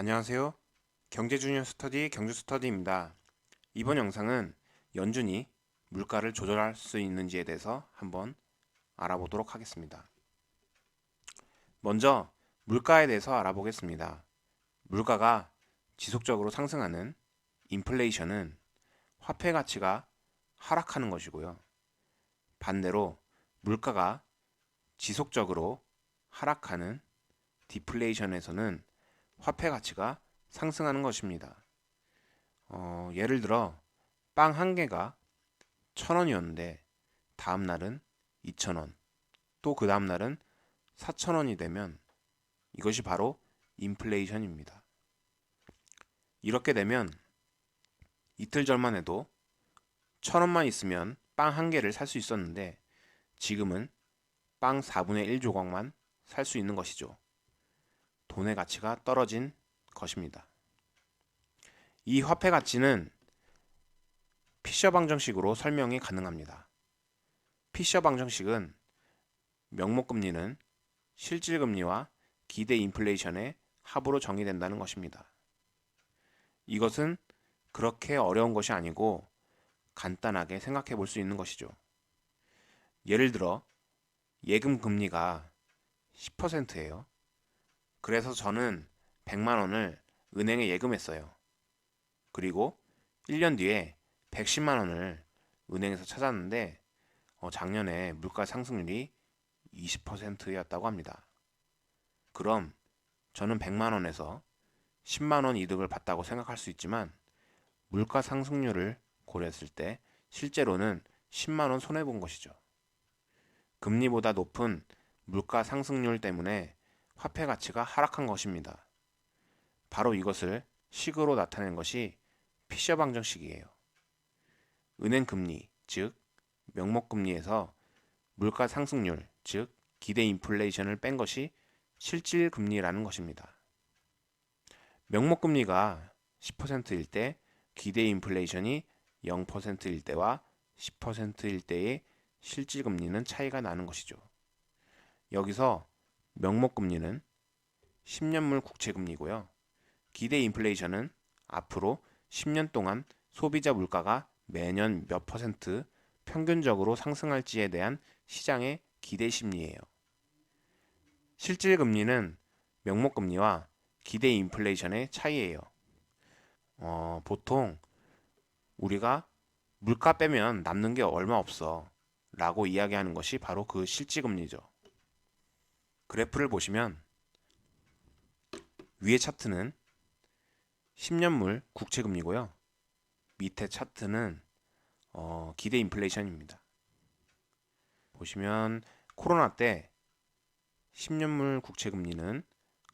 안녕하세요. 경제주니어 스터디 경주스터디입니다. 이번 영상은 연준이 물가를 조절할 수 있는지에 대해서 한번 알아보도록 하겠습니다. 먼저 물가에 대해서 알아보겠습니다. 물가가 지속적으로 상승하는 인플레이션은 화폐 가치가 하락하는 것이고요. 반대로 물가가 지속적으로 하락하는 디플레이션에서는 화폐 가치가 상승하는 것입니다. 예를 들어 빵 한 개가 1,000원이었는데 다음 날은 2,000원, 또 그 다음 날은 4,000원이 되면 이것이 바로 인플레이션입니다. 이렇게 되면 이틀 전만 해도 1,000원만 있으면 빵 한 개를 살 수 있었는데 지금은 빵 4분의 1 조각만 살 수 있는 것이죠. 돈의 가치가 떨어진 것입니다. 이 화폐 가치는 피셔 방정식으로 설명이 가능합니다. 피셔 방정식은 명목금리는 실질금리와 기대 인플레이션의 합으로 정의된다는 것입니다. 이것은 그렇게 어려운 것이 아니고 간단하게 생각해 볼 수 있는 것이죠. 예를 들어 예금 금리가 10%예요. 그래서 저는 100만 원을 은행에 예금했어요. 그리고 1년 뒤에 110만 원을 은행에서 찾았는데 작년에 물가 상승률이 20%였다고 합니다. 그럼 저는 100만 원에서 10만 원 이득을 봤다고 생각할 수 있지만 물가 상승률을 고려했을 때 실제로는 10만 원 손해 본 것이죠. 금리보다 높은 물가 상승률 때문에 화폐 가치가 하락한 것입니다. 바로 이것을 식으로 나타낸 것이 피셔 방정식이에요. 은행 금리, 즉 명목 금리에서 물가 상승률, 즉 기대 인플레이션을 뺀 것이 실질 금리라는 것입니다. 명목 금리가 10%일 때 기대 인플레이션이 0%일 때와 10%일 때의 실질 금리는 차이가 나는 것이죠. 여기서 명목 금리는 10년물 국채 금리고요. 기대 인플레이션은 앞으로 10년 동안 소비자 물가가 매년 몇 퍼센트 평균적으로 상승할지에 대한 시장의 기대 심리예요. 실질 금리는 명목 금리와 기대 인플레이션의 차이예요. 보통 우리가 물가 빼면 남는 게 얼마 없어 라고 이야기하는 것이 바로 그 실질 금리죠. 그래프를 보시면 위의 차트는 10년물 국채 금리고요. 밑에 차트는 기대 인플레이션입니다. 보시면 코로나 때 10년물 국채 금리는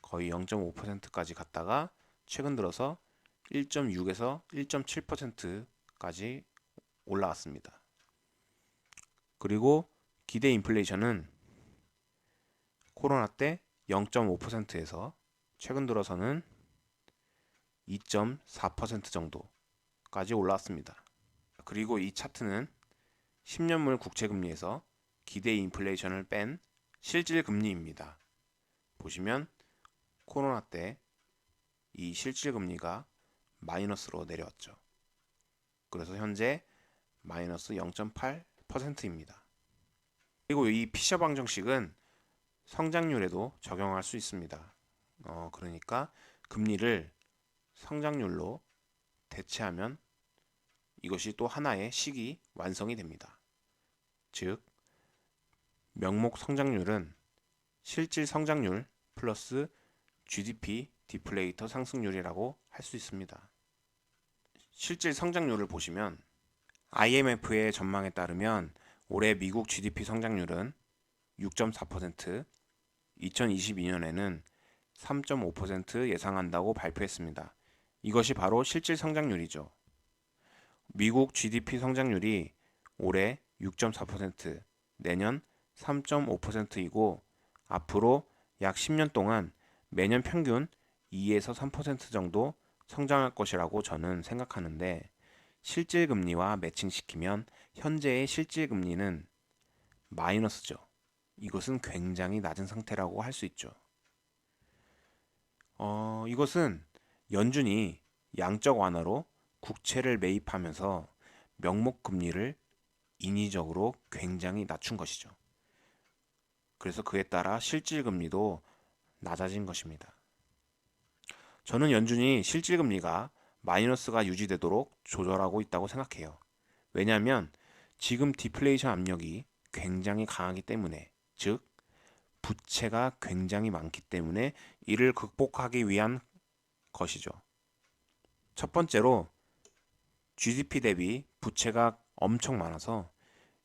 거의 0.5%까지 갔다가 최근 들어서 1.6에서 1.7%까지 올라왔습니다. 그리고 기대 인플레이션은 코로나 때 0.5%에서 최근 들어서는 2.4% 정도까지 올라왔습니다. 그리고 이 차트는 10년물 국채 금리에서 기대 인플레이션을 뺀 실질 금리입니다. 보시면 코로나 때 이 실질 금리가 마이너스로 내려왔죠. 그래서 현재 마이너스 0.8%입니다. 그리고 이 피셔 방정식은 성장률에도 적용할 수 있습니다. 그러니까 금리를 성장률로 대체하면 이것이 또 하나의 식이 완성이 됩니다. 즉, 명목 성장률은 실질 성장률 플러스 GDP 디플레이터 상승률이라고 할 수 있습니다. 실질 성장률을 보시면 IMF의 전망에 따르면 올해 미국 GDP 성장률은 6.4%, 2022년에는 3.5% 예상한다고 발표했습니다. 이것이 바로 실질 성장률이죠. 미국 GDP 성장률이 올해 6.4%, 내년 3.5%이고 앞으로 약 10년 동안 매년 평균 2에서 3% 정도 성장할 것이라고 저는 생각하는데 실질 금리와 매칭시키면 현재의 실질 금리는 마이너스죠. 이것은 굉장히 낮은 상태라고 할 수 있죠. 이것은 연준이 양적 완화로 국채를 매입하면서 명목 금리를 인위적으로 굉장히 낮춘 것이죠. 그래서 그에 따라 실질 금리도 낮아진 것입니다. 저는 연준이 실질 금리가 마이너스가 유지되도록 조절하고 있다고 생각해요. 왜냐하면 지금 디플레이션 압력이 굉장히 강하기 때문에, 즉 부채가 굉장히 많기 때문에 이를 극복하기 위한 것이죠. 첫 번째로 GDP 대비 부채가 엄청 많아서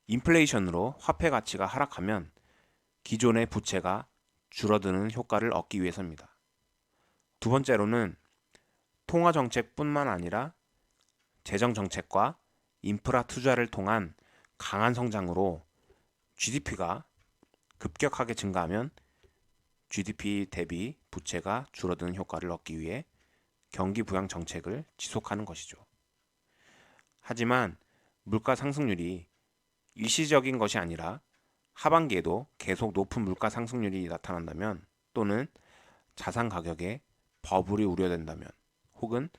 인플레이션으로 화폐 가치가 하락하면 기존의 부채가 줄어드는 효과를 얻기 위해서입니다. 두 번째로는 통화 정책뿐만 아니라 재정 정책과 인프라 투자를 통한 강한 성장으로 GDP가 급격하게 증가하면 GDP 대비 부채가 줄어드는 효과를 얻기 위해 경기 부양 정책을 지속하는 것이죠. 하지만 물가 상승률이 일시적인 것이 아니라 하반기에도 계속 높은 물가 상승률이 나타난다면, 또는 자산 가격에 버블이 우려된다면, 혹은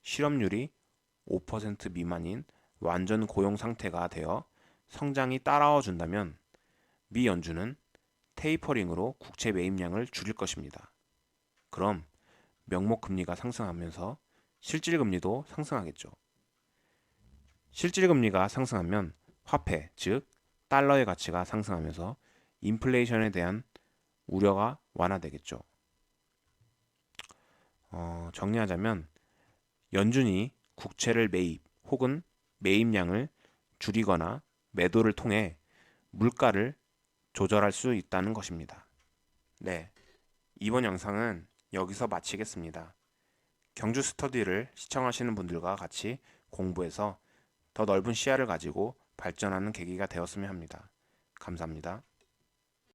실업률이 5% 미만인 완전 고용 상태가 되어 성장이 따라와 준다면 미 연준은 테이퍼링으로 국채 매입량을 줄일 것입니다. 그럼 명목 금리가 상승하면서 실질 금리도 상승하겠죠. 실질 금리가 상승하면 화폐, 즉 달러의 가치가 상승하면서 인플레이션에 대한 우려가 완화되겠죠. 정리하자면 연준이 국채를 매입 혹은 매입량을 줄이거나 매도를 통해 물가를 조절할 수 있다는 것입니다. 네, 이번 영상은 여기서 마치겠습니다. 경주 스터디를 시청하시는 분들과 같이 공부해서 더 넓은 시야를 가지고 발전하는 계기가 되었으면 합니다. 감사합니다.